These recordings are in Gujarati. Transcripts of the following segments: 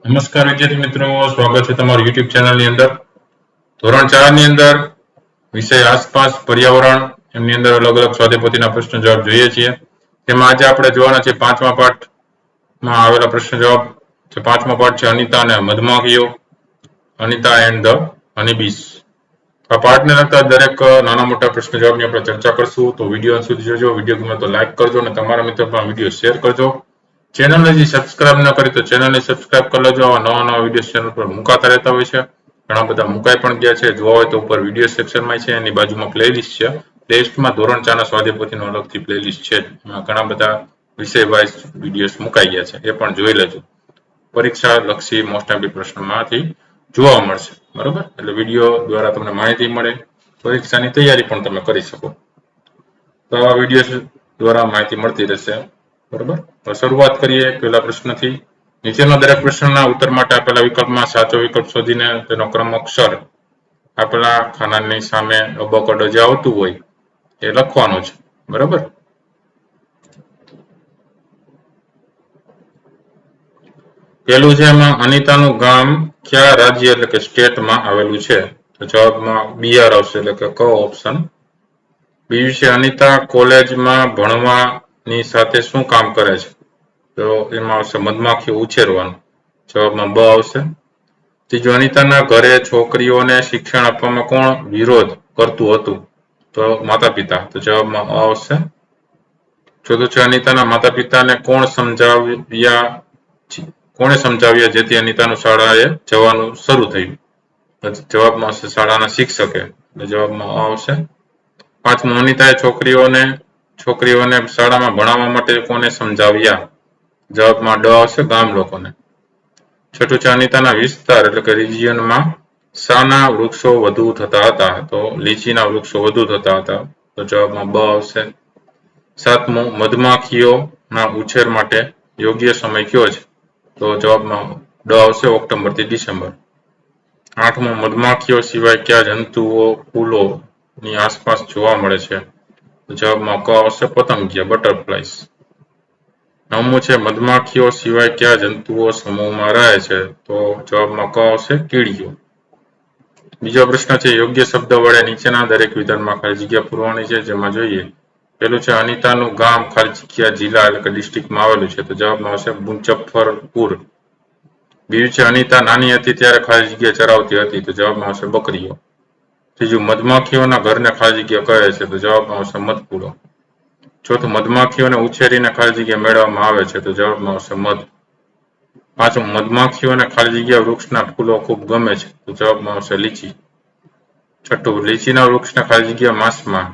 નમસ્કાર વિદ્યાર્થી મિત્રો, સ્વાગત છે તમારું YouTube ચેનલની અંદર. ધોરણ 4 ની અંદર વિષય આસપાસ પર્યાવરણ એમની અંદર અલગ અલગ સ્વાધ્યાયપોથીના પ્રશ્ન જવાબ જોઈએ છીએ. તેમાં આજે આપણે જોવાના છે 5મા પાઠમાં આવેલા પ્રશ્ન જવાબ. જે 5મો પાઠ છે અનિતા અને મધમાખીઓ, અનિતા એન્ડ ધ હનીબીસ. આ પાઠને લગતા દરેક નાના મોટા પ્રશ્ન જવાબની આપણે ચર્ચા કરશું. તો વિડીયો સુધી જોજો. વિડીયો ગમે તો લાઈક કરજો અને તમારા મિત્રો પણ વિડીયો શેર કરજો. ચેનલને હજી સબસ્ક્રાઇબ ન કરી તો ચેનલને સબસ્ક્રાઇબ કરી લેજો. આવા નવા વિડીયો ચેનલ પર મુકાતા રહેતા હોય છે. ઘણા બધા મુકાઈ પણ ગયા છે. જોવા હોય તો ઉપર વિડીયો સેક્શનમાં છે, એની બાજુમાં પ્લેલિસ્ટ છે. પ્લેલિસ્ટમાં ધોરણ 4 ના સ્વાધ્યાયપોથીનો અલગથી પ્લેલિસ્ટ છે. એમાં ઘણા બધા વિષય વાઇઝ વિડીયોઝ મુકાઈ ગયા છે, એ પણ જોઈ લેજો. પરીક્ષા લક્ષી મોસ્ટ એમપી પ્રશ્નોમાંથી જોવા મળશે. બરોબર, એટલે વિડીયો દ્વારા તમને માહિતી મળે, પરીક્ષાની તૈયારી પણ તમે કરી શકો. તો આવા વિડીયો દ્વારા માહિતી મળતી રહેશે. બરોબર, તો શરૂઆત કરીએ પહેલા પ્રશ્નથી. નીચેના દરેક પ્રશ્નના ઉત્તર માટે આપેલા વિકલ્પમાં સાચો વિકલ્પ શોધીને તેનો ક્રમ અક્ષર આપેલા ખાનાની સામે અબકડ જે આવતું હોય એ લખવાનું છે. બરાબર, પેલું છે એમાં અનિતાનું ગામ કયા રાજ્ય એટલે કે સ્ટેટમાં આવેલું છે? તો જવાબમાં બિહાર આવશે, એટલે કે ક ઓપ્શન. બીજું છે અનિતા કોલેજમાં ભણવાની સાથે શું કામ કરે છે? તો એમાં આવશે મધમાખીઓ ઉછેરવાનું. જવાબમાં બ આવશે. ત્રીજું અનિતાના ઘરે છોકરીઓને શિક્ષણ આપવામાં કોણ વિરોધ કરતું હતું? તો માતા પિતા. તો જવાબમાં અ આવશે. ચોથું છે અનિતાના માતા પિતાને કોણે સમજાવ્યા જેથી અનિતાનું શાળાએ જવાનું શરૂ થયું? જવાબમાં આવશે શાળાના શિક્ષકે. એટલે જવાબમાં અ આવશે. પાંચમું અનિતાએ છોકરીઓને શાળામાં ભણાવવા માટે કોને સમજાવ્યા? જવાબમાં ડ આવશે, ગામ લોકોને. છઠ્ઠું છે અનિતાના વિસ્તાર એટલે કે રિજિયનમાં શાના વૃક્ષો વધુ થતા હતા? તો લીચીના વૃક્ષો વધુ થતા હતા. તો જવાબમાં બ આવશે. સાતમું મધમાખીઓના ઉછેર માટે યોગ્ય સમય કયો છે? તો જવાબમાં ડ આવશે, ઓક્ટોબર થી ડિસેમ્બર. આઠમું મધમાખીઓ સિવાય કયા જંતુઓ ફૂલોની આસપાસ જોવા મળે છે? તો જવાબમાં ક આવશે, પતંગિયા, બટરફ્લાઇઝ. નવમું છે મધમાખીઓ સિવાય કયા જંતુઓ સમૂહમાં રહે છે? તો જવાબમાં ક આવશે, કીડીઓ. બીજો પ્રશ્ન છે યોગ્ય શબ્દ વડે નીચેના દરેક વિધાનમાં ખાલી જગ્યા પૂરવાની છે. જેમાં જોઈએ પેલું છે અનિતાનું ગામ ખાલી જગ્યા જિલ્લા એટલે કે ડિસ્ટ્રિક્ટમાં આવેલું છે. તો જવાબમાં આવશે મુઝફ્ફરપુર. બીજું છે અનિતા નાની હતી ત્યારે ખાલી જગ્યા ચરાવતી હતી. તો જવાબમાં આવશે બકરીઓ. ત્રીજું મધમાખીઓના ઘરને ખાલી જગ્યા કહે છે. તો જવાબમાં આવશે મધપૂડો. ચોથું મધમાખીઓને ઉછેરીને ખાલી જગ્યા મેળવવામાં આવે છે. તો જવાબમાં આવશે મધ. પાંચમું મધમાખીઓને ખાલી જગ્યા વૃક્ષના ફૂલો ખૂબ ગમે છે. તો જવાબમાં આવશે લીચી. છઠ્ઠું લીચીના વૃક્ષને ખાલી જગ્યા માસમાં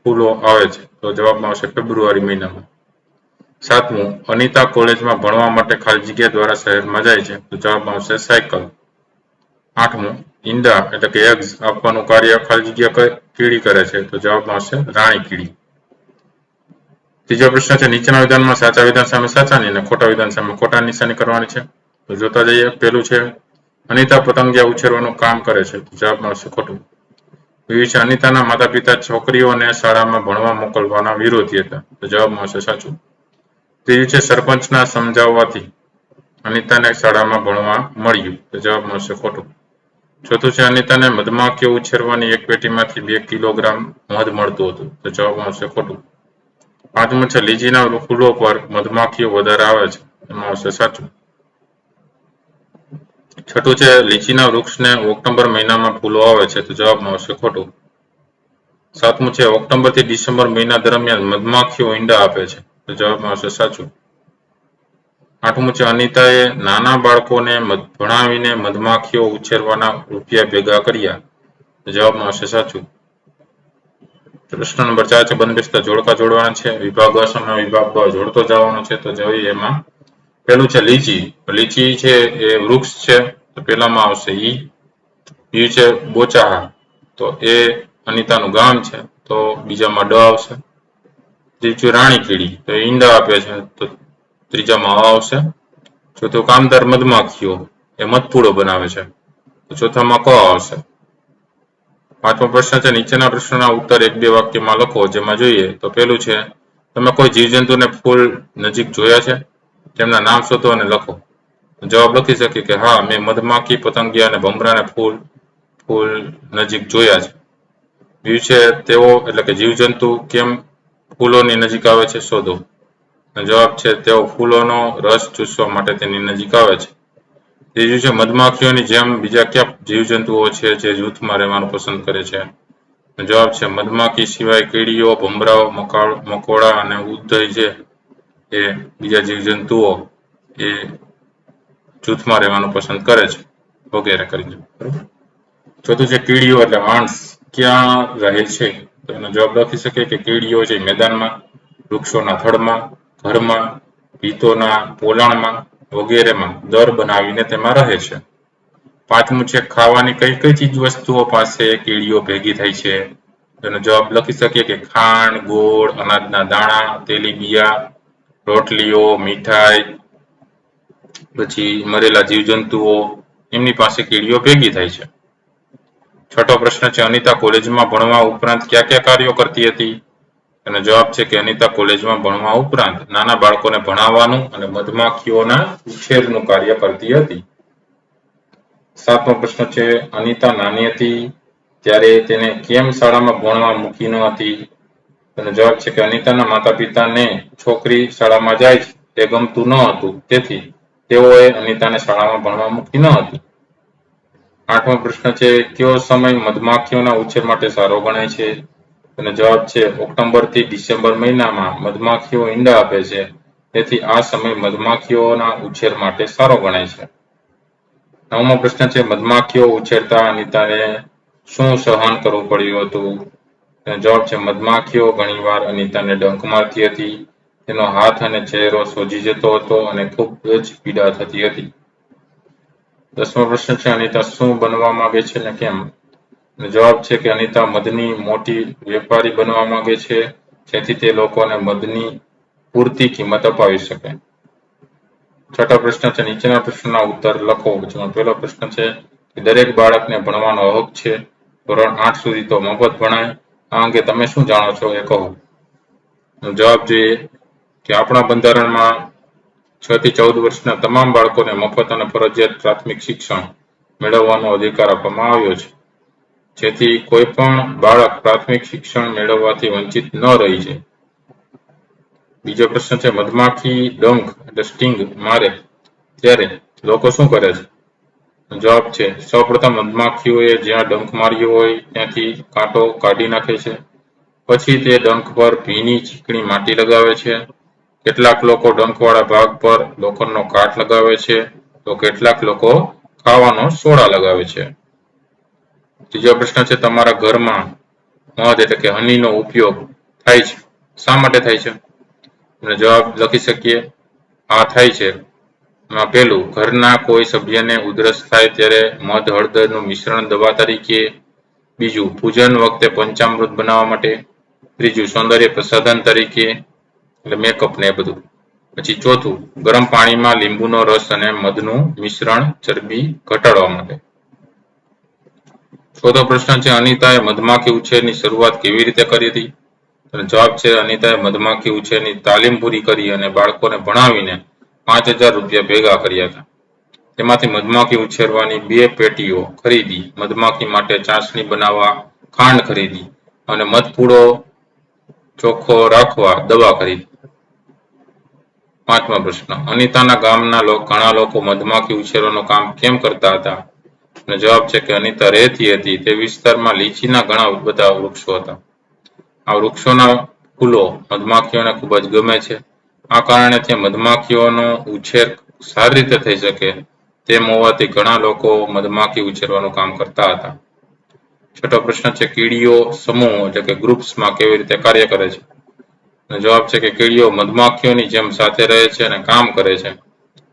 ફૂલો આવે છે. તો જવાબમાં આવશે ફેબ્રુઆરી મહિનામાં. સાતમું અનિતા કોલેજમાં ભણવા માટે ખાલી જગ્યા દ્વારા શહેરમાં જાય છે. તો જવાબમાં આવશે સાયકલ. આઠમું ઈંડા એટલે કે એગ્સ આપવાનું કાર્ય ખાલી જગ્યા કીડી કરે છે. તો જવાબમાં આવશે રાણી કીડી. ત્રીજો પ્રશ્ન છે નીચેના વિધાનમાં સાચા વિધાન સામે સાચાની અને ખોટા વિધાન સામે ખોટા નિશાની કરવાની છે. તો જોતા જઈએ. પેલું છે અનિતા પતંગિયા ઉછેરવાનું કામ કરે છે. તો જવાબમાં આવશે ખોટું. બીજું છે અનિતાના માતા પિતા છોકરીઓને શાળામાં ભણવા મોકલવાના વિરોધી હતા. તો જવાબમાં આવશે સાચું. ત્રીજું છે સરપંચના સમજાવવાથી અનિતાને શાળામાં ભણવા મળ્યું. તો જવાબમાં આવશે ખોટું. ચોથું છે અનિતાને મધમાખીઓ ઉછેરવાની એક પેટીમાંથી 2 કિલોગ્રામ મધ મળતું હતું. તો જવાબમાં આવશે ખોટું. પાંચમું છે લીચીના ફૂલો પર મધમાખીઓ વધારે આવે છે. એમાં આવશે સાચું. છઠ્ઠું છે લીચીના વૃક્ષને ઓક્ટોબર મહિનામાં ફૂલો આવે છે. તો જવાબમાં આવશે ખોટું. સાતમું છે ઓક્ટોબર થી ડિસેમ્બર મહિના દરમિયાન મધમાખીઓ ઈંડા આપે છે. તો જવાબમાં આવશે સાચું. આઠમું છે અનિતાએ નાના બાળકોને ભણાવીને મધમાખીઓ ઉછેરવાના રૂપિયા ભેગા કર્યા. તો જવાબમાં આવશે સાચું. પ્રશ્ન નંબર 4 છે બંધબેસતા જોડકા જોડવાના છે. વિભાગ અ સામે વિભાગ બ જોડતો જવાનો છે. તો જોઈએ એમાં પેલું છે લીચી. લીચી છે એ વૃક્ષ છે. તો પેલામાં આવશે ઈ. બીજું છે બોચાહા. તો એ અનિતાનું ગામ છે. તો બીજામાં ડ આવશે. ત્રીજું રાણી કીડી. તો ઈંડા આપે છે. તો ત્રીજામાં અ આવશે. ચોથું કામદાર મધમાખીઓ એ મધપૂડો બનાવે છે. તો ચોથામાં ક આવશે. પાંચમો પ્રશ્ન છે નીચેના પ્રશ્નના ઉત્તર 1-2 વાક્યમાં લખો. જેમાં જોઈએ તો પેલું છે તમે કોઈ જીવજંતુને ફૂલ નજીક જોયા છે? તેમના નામ શોધો અને લખો. જવાબ લખી શકીએ કે હા, મેં મધમાખી, પતંગિયા અને ભમરાને ફૂલ નજીક જોયા છે. બીજું છે તેઓ એટલે કે જીવજંતુ કેમ ફૂલોની નજીક આવે છે શોધો. જવાબ છે તેઓ ફૂલોનો રસ ચૂસવા માટે તેની નજીક આવે છે. ત્રીજું છે મધમાખીઓની જેમ બીજા કયા જીવજંતુઓ છે જે જૂથમાં રહેવાનું પસંદ કરે છે. જવાબ છે મધમાખી સિવાય કીડીઓ, ભમરાઓ, મકોડા અને ઉધઈ છે એ બીજા જીવજંતુઓ એ જૂથમાં રહેવાનું પસંદ કરે છે વગેરે કરીને. બરોબર. ચોથું છે કીડીઓ એટલે માણસ ક્યાં રહે છે. તો એનો જવાબ લખી શકે કે કીડીઓ છે મેદાનમાં, વૃક્ષોના થડમાં, ઘરમાં, ભીતોના પોલાણમાં વગેરેમાં દર બનાવીને તેમાં રહે છે. પાંચમું છે ખાવાની કઈ કઈ ચીજ વસ્તુઓ પાસે કીડીઓ ભેગી થઈ છે. એનો જવાબ લખી શકીએ કે ખાંડ, ગોળ, અનાજના દાણા, તેલીબિયા, રોટલીઓ, મીઠાઈ, પછી મરેલા જીવજંતુઓ એમની પાસે કીડીઓ ભેગી થાય છે. છઠ્ઠો પ્રશ્ન છે અનિતા કોલેજમાં ભણવા ઉપરાંત કયા કયા કાર્યો કરતી હતી. એનો જવાબ છે કે અનિતા કોલેજમાં ભણવા ઉપરાંત નાના બાળકોને ભણાવવાનું અને મધમાખીઓના ઉછેરનું કાર્ય કરતી હતી. સાતમો પ્રશ્ન છે અનિતા નાની હતી ત્યારે તેને કેમ શાળામાં ભણવા મૂકી ન હતી. તેનો જવાબ છે કે અનિતાના માતા પિતાને છોકરી શાળામાં જાય છે તે ગમતું ન હતું, તેથી તેઓએ અનિતાને શાળામાં ભણવા મૂકી ન હતી. આઠમો પ્રશ્ન છે કયો સમય મધમાખીઓના ઉછેર માટે સારો ગણાય છે. તેનો જવાબ છે ઓક્ટોબર થી ડિસેમ્બર મહિનામાં મધમાખીઓ ઈંડા આપે છે, તેથી આ સમય મધમાખીઓના ઉછેર માટે સારો ગણાય છે. નવમો પ્રશ્ન છે મધમાખીઓ ઉછેરતા અનિતાને શું સહન કરવું પડ્યું હતું. તેનો જવાબ છે મધમાખીઓ ઘણીવાર અનિતાને ડંખ મારતી હતી, તેનો હાથ અને ચહેરો સોજી જતો હતો અને ખૂબ જ પીડા થતી હતી. દસમો પ્રશ્ન છે અનિતા શું બનવા માંગે છે ને કેમ. જવાબ છે કે અનિતા મધની મોટી વેપારી બનવા માંગે છે, જેથી તે લોકોને મધની પૂરતી કિંમત અપાવી શકે. છઠ્ઠો પ્રશ્ન છે નીચેના પ્રશ્નના ઉત્તર લખો. જેમાં પહેલો પ્રશ્ન છે કે દરેક બાળકને ભણવાનો હક છે, ધોરણ 8 સુધી તો મફત ભણાય, આ અંગે તમે શું જાણો છો એ કહો. જવાબ જોઈએ કે આપણા બંધારણમાં 6 થી 14 વર્ષના તમામ બાળકોને મફત અને ફરજિયાત પ્રાથમિક શિક્ષણ મેળવવાનો અધિકાર આપવામાં આવ્યો છે, જેથી કોઈ પણ બાળક પ્રાથમિક શિક્ષણ મેળવવાથી વંચિત ન રહી જાય. બીજો પ્રશ્ન છે મધમાખી ડંખ એટલે સ્ટિંગ મારે ત્યારે લોકો શું કરે છે. જવાબ છે સૌપ્રથમ મધમાખીઓએ જ્યાં ડંખ માર્યો હોય ત્યાંથી કાંટો કાઢી નાખે છે, પછી તે ડંખ પર ભીની ચીકણી માટી લગાવે છે. કેટલાક લોકો ડંખવાળા ભાગ પર લોખંડનો કાટ લગાવે છે, તો કેટલાક લોકો ખાવાનો સોડા લગાવે છે. ત્રીજો પ્રશ્ન છે તમારા ઘરમાં મધ એટલે કે હનીનો ઉપયોગ થાય છે, શા માટે થાય છે. જવાબ લખી શકીએ આ થાય છે પહેલું ઘરના કોઈ સભ્યને ઉધરસ થાય ત્યારે મધ હળદરનું મિશ્રણ દવા તરીકે, બીજું પૂજન વખતે પંચામૃત બનાવવા માટે, ત્રીજું સૌંદર્ય પ્રસાધન તરીકે એટલે મેકઅપ ને એ બધું, પછી ચોથું ગરમ પાણીમાં લીંબુનો રસ અને મધનું મિશ્રણ ચરબી ઘટાડવા માટે. ચોથો પ્રશ્ન છે અનિતાએ મધમાખી ઉછેરની શરૂઆત કેવી રીતે કરી હતી. જવાબ છે અનિતાએ મધમાખી ઉછેરની તાલીમ પૂરી કરી અને બાળકોને ભણાવીને 5000 રૂપિયા ભેગા કર્યા હતા. તેમાંથી મધમાખી ઉછેરવાની 2 પેટીઓ ખરીદી, મધમાખી માટે ચાસણી બનાવવા ખાંડ ખરીદી અને મધપૂડો ચોખ્ખો રાખવા દવા ખરીદી. પાંચમો પ્રશ્ન અનિતાના ગામના ઘણા લોકો મધમાખી ઉછેરવાનું કામ કેમ કરતા હતા. જવાબ છે કે અનિતા રહેતી હતી તે વિસ્તારમાં લીચીના ઘણા બધા વૃક્ષો હતા. આ વૃક્ષોના ફૂલો મધમાખીઓને ખૂબ જ ગમે છે, આ કારણે ત્યાં મધમાખીઓનો ઉછેર સારી રીતે થઈ શકે તેમ હોવાથી ઘણા લોકો મધમાખી ઉછેરવાનું કામ કરતા હતા. છઠ્ઠો પ્રશ્ન છે કીડીઓ સમૂહ એટલે કે ગ્રુપ્સમાં કેવી રીતે કાર્ય કરે છે. જવાબ છે કે કીડીઓ મધમાખીઓની જેમ સાથે રહે છે અને કામ કરે છે.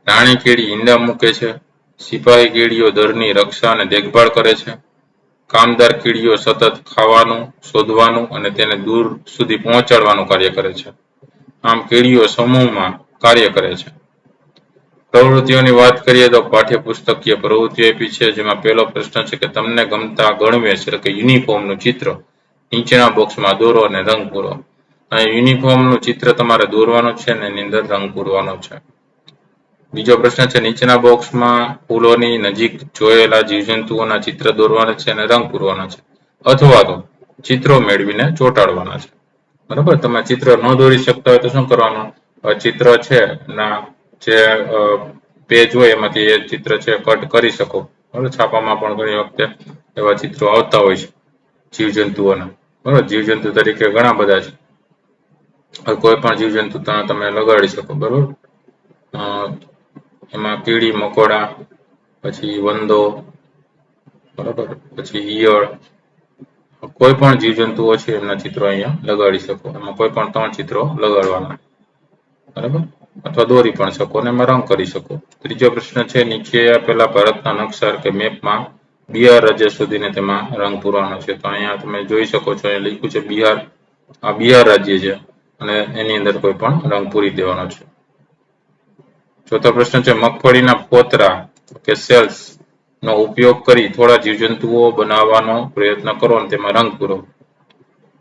રાણી કીડી ઈંડા મૂકે છે, સિપાહી કીડીઓ દળની રક્ષા અને દેખભાળ કરે છે, કામદાર કીડીઓ સતત ખાવાનું શોધવાનું અને તેને દૂર સુધી પહોંચાડવાનું કાર્ય કરે છે. આમ કીડીઓ સમૂહમાં કાર્ય કરે છે. પ્રવૃત્તિઓની વાત કરીએ તો પાઠ્યપુસ્તકીય પ્રવૃત્તિઓ આપી છે, જેમાં પહેલો પ્રશ્ન છે કે તમને ગમતા ગણવેશ એટલે કે યુનિફોર્મનું ચિત્ર નીચેના બોક્સમાં દોરો અને રંગ પૂરો. અને યુનિફોર્મનું ચિત્ર તમારે દોરવાનું છે અને એની અંદર રંગ પૂરવાનો છે. બીજો પ્રશ્ન છે નીચેના બોક્સમાં ફૂલોની નજીક જોયેલા જીવજંતુઓના ચિત્ર દોરવાના છે અને રંગ પૂરવાના છે અથવા તો ચિત્રો મેળવીને ચોંટાડવાના છે. બરાબર, તમે ચિત્ર ન દોરી શકતા હોય તો શું કરવાનું? ચિત્ર છે ના જે પેજ હોય એમાંથી એ ચિત્ર છે કટ કરી શકો. બરાબર, છાપામાં પણ ઘણી વખતે એવા ચિત્રો આવતા હોય છે જીવજંતુઓના. બરાબર, જીવજંતુ તરીકે ઘણા બધા છે. કોઈ પણ જીવજંતુ તમે લગાડી શકો. બરાબર, એમાં કીડી મકોડા, પછી વંદો, બરાબર, પછી ઈયળ, કોઈ પણ જીવજંતુઓ છે એમના ચિત્રો અહીંયા લગાડી શકો. એમાં કોઈ પણ 3 ચિત્રો લગાડવાના. બરાબર, અથવા દોરી પણ શકો અને એમાં રંગ કરી શકો. ત્રીજો પ્રશ્ન છે નીચે આપેલા ભારતના નકશા કે મેપમાં બિહાર રાજ્ય સુધીને તેમાં રંગ પૂરવાનો છે. તો અહીંયા તમે જોઈ શકો છો, અહીંયા લખ્યું છે બિહાર. આ બિહાર રાજ્ય છે અને એની અંદર કોઈ પણ રંગ પૂરી દેવાનો છે. ચોથો પ્રશ્ન છે મગફળીના ફોતરા કે સેલ્સ નો ઉપયોગ કરી થોડા જીવજંતુઓ બનાવવાનો પ્રયત્ન કરો અને તેમાં રંગ પૂરો.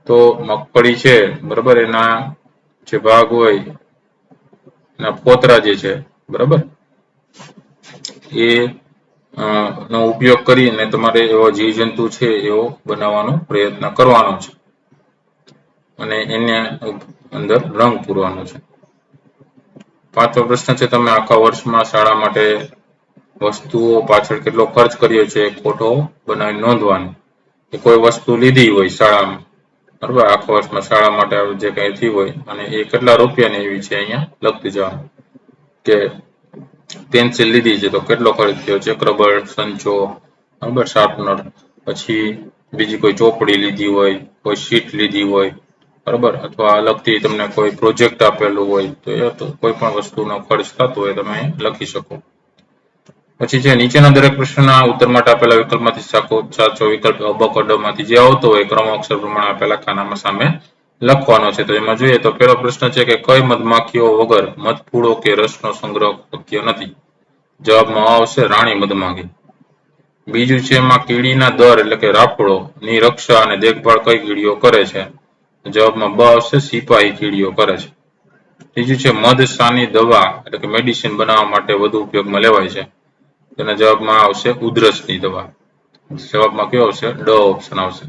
તો મગફળી છે, બરાબર, એના જે ભાગ હોય એના ફોતરા જે છે, બરાબર, એ નો ઉપયોગ કરીને તમારે એવો જીવજંતુ છે એવો બનાવવાનો પ્રયત્ન કરવાનો છે અને એને અંદર રંગ પૂરવાનો છે. પાંચમો પ્રશ્ન છે તમે આખા વર્ષમાં શાળા માટે વસ્તુઓ પાછળ કેટલો ખર્ચ કર્યો છે ફોટો બનાવી નોંધવાનો. કે કોઈ વસ્તુ લીધી હોય શાળામાં, બરાબર, આખા વર્ષમાં શાળા માટે જે કંઈ થયું હોય અને એ કેટલા રૂપિયાની એવી છે અહીંયા લખતી જવાનું. કે પેન્સિલ લીધી છે તો કેટલો ખર્ચ થયો છે, રબર, સંચો, બરાબર, શાર્પનર, પછી બીજી કોઈ ચોપડી લીધી હોય, કોઈ શીટ લીધી હોય, બરાબર, અથવા અલગથી તમને કોઈ પ્રોજેક્ટ આપેલું હોય તો એ કોઈ પણ વસ્તુનો ખર્ચ થતો હોય તમે લખી શકો. પછી જે નીચેના દરેક પ્રશ્નના ઉત્તર માટે આપેલા વિકલ્પમાંથી સાચો વિકલ્પ અબકડમાંથી જે આવતો હોય ક્રમ અક્ષર પ્રમાણે આપેલા ખાનામાં સામે લખવાનો છે. તો એમાં જોઈએ તો પહેલો પ્રશ્ન છે કે કઈ મધમાખીઓ વગર મધફૂળો કે રસનો સંગ્રહ શક્ય નથી? જવાબમાં આવશે રાણી મધમાખી. બીજું છે એમાં કીડીના દર એટલે કે રાફડો ની રક્ષા અને દેખભાળ કઈ કીડીઓ કરે છે? જવાબમાં બ આવશે સિપાહી કીડીઓ કરે છે. ત્રીજું છે મધ શાની દવા એટલે કે મેડિસિન બનાવવા માટે વધુ ઉપયોગમાં લેવાય છે? તેના જવાબમાં આવશે ઉધરસની દવા. જવાબમાં કયો આવશે? ડ ઓપ્શન આવશે.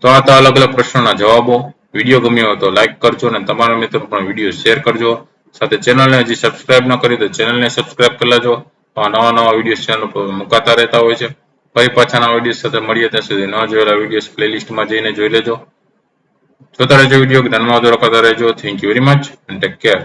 તો આ હતા અલગ અલગ પ્રશ્નોના જવાબો. વિડીયો ગમ્યો હોય તો લાઈક કરજો અને તમારા મિત્રો પણ વિડીયો શેર કરજો. સાથે ચેનલને હજી સબસ્ક્રાઇબ ન કરી તો ચેનલને સબસ્ક્રાઇબ કરી લેજો. નવા વિડીયો ચેનલ પર મુકાતા રહેતા હોય છે. ફરી પાછાના વિડીયો સાથે મળીએ ત્યાં સુધી ન જોયેલા વિડીયો પ્લેલિસ્ટમાં જઈને જોઈ લેજો. જોતા રહેજો વિડીયો, જ્ઞાનમાં વધારો કરતા રહેજો. Thank you very much and take care.